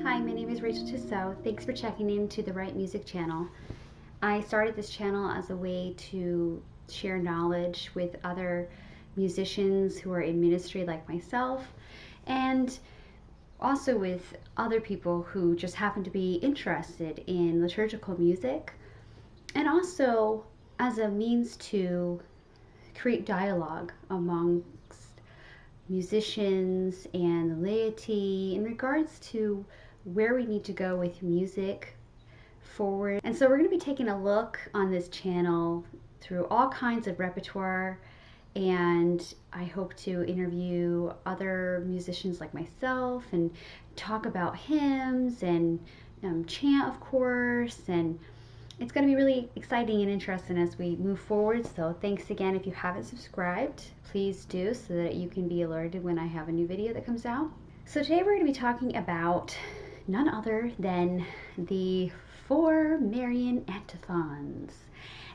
Hi, my name is Rachel Tissot. Thanks for checking into the Rite Music channel. I started this channel as a way to share knowledge with other musicians who are in ministry like myself, and also with other people who just happen to be interested in liturgical music, and also as a means to create dialogue amongst musicians and the laity in regards to where we need to go with music forward. And so we're going to be taking a look on this channel through all kinds of repertoire, and I hope to interview other musicians like myself and talk about hymns and chant, of course, and it's going to be really exciting and interesting as we move forward. So thanks again. If you haven't subscribed, please do so that you can be alerted when I have a new video that comes out. So today we're going to be talking about none other than the 4 Marian Antiphons,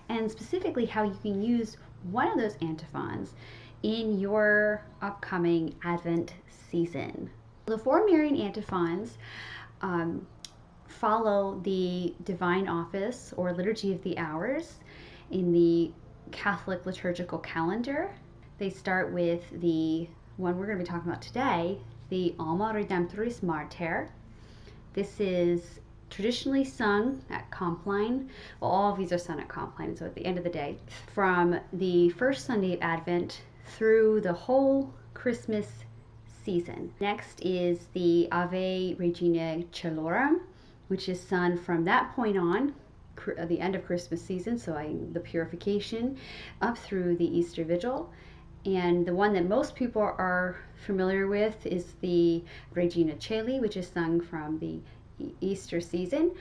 and specifically how you can use one of those antiphons in your upcoming Advent season. The 4 Marian Antiphons follow the Divine Office or Liturgy of the Hours in the Catholic liturgical calendar. They start with the one we're going to be talking about today, the Alma Redemptoris Mater. This is traditionally sung at Compline. Well, all of these are sung at Compline, so at the end of the day, from the first Sunday of Advent through the whole Christmas season. Next is the Ave Regina Caelorum, which is sung from that point on, the end of Christmas season, so the purification, up through the Easter Vigil. And the one that most people are familiar with is the Regina Caeli, which is sung from the Easter season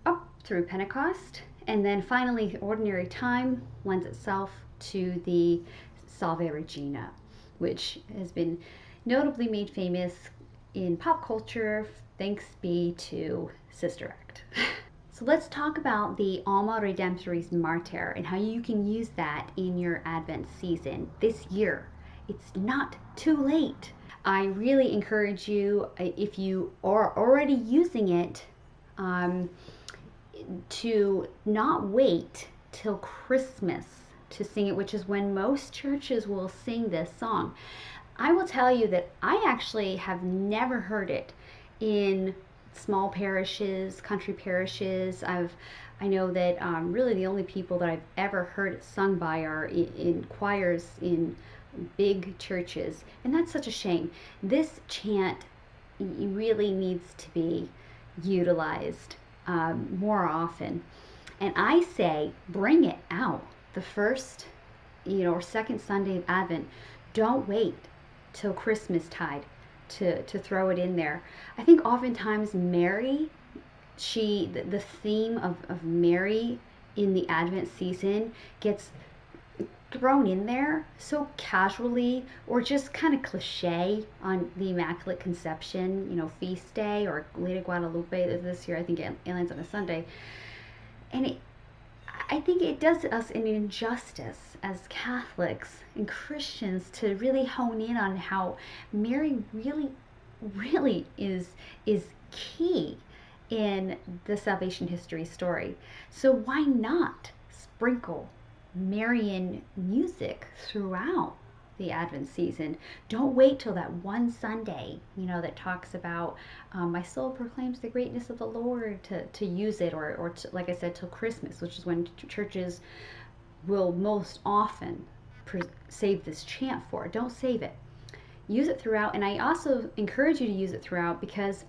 up through Pentecost. And then finally, the Ordinary Time lends itself to the Salve Regina, which has been notably made famous in pop culture, thanks be to Sister Act. So let's talk about the Alma Redemptoris Mater and how you can use that in your Advent season this year. It's not too late. I really encourage you, if you are already using it, to not wait till Christmas to sing it, which is when most churches will sing this song. I will tell you that I actually have never heard it in small parishes, country parishes. I know that really the only people that I've ever heard it sung by are in choirs in big churches, and that's such a shame. This chant really needs to be utilized more often, and I say bring it out the first, or second Sunday of Advent. Don't wait till Christmas tide to throw it in there. I think oftentimes Mary, the theme of Mary in the Advent season gets thrown in there so casually, or just kind of cliche on the Immaculate Conception, feast day, or Lady Guadalupe this year. I think it lands on a Sunday, and I think it does us an injustice as Catholics and Christians to really hone in on how Mary really is key in the salvation history story. So why not sprinkle Marian music throughout the Advent season? Don't wait till that one Sunday, that talks about my soul proclaims the greatness of the Lord to use it, or to, like I said, till Christmas, which is when churches will most often save this chant for. Don't save it. Use it throughout, and I also encourage you to use it throughout because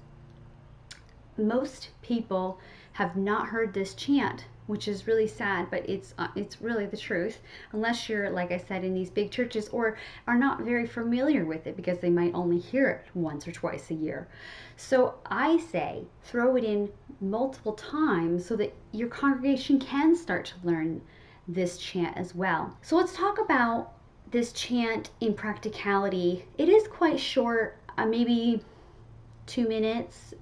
most people have not heard this chant, which is really sad, but it's really the truth, unless you're, like I said, in these big churches or are not very familiar with it because they might only hear it once or twice a year. So I say throw it in multiple times so that your congregation can start to learn this chant as well. So let's talk about this chant in practicality. It is quite short, maybe 2 minutes.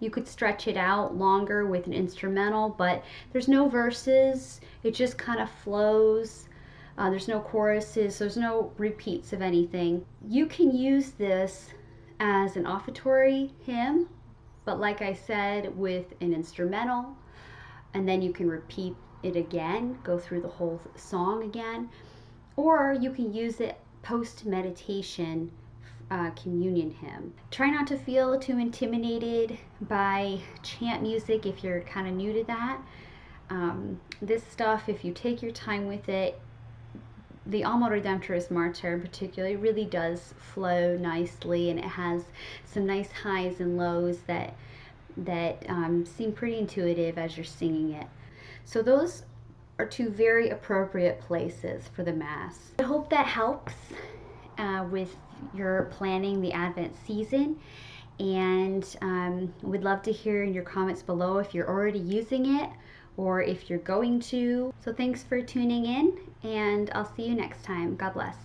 You could stretch it out longer with an instrumental, but there's no verses. It just kind of flows. There's no choruses. There's no repeats of anything. You can use this as an offertory hymn But like I said, with an instrumental, and then you can repeat it again, go through the whole song again, or you can use it post meditation communion hymn. Try not to feel too intimidated by chant music if you're kind of new to that. This stuff, if you take your time with it, the Alma Redemptoris Mater in particular really does flow nicely, and it has some nice highs and lows that seem pretty intuitive as you're singing it. So those are two very appropriate places for the Mass. I hope that helps with your planning the Advent season, and we'd love to hear in your comments below if you're already using it or if you're going to. So thanks for tuning in, and I'll see you next time. God bless.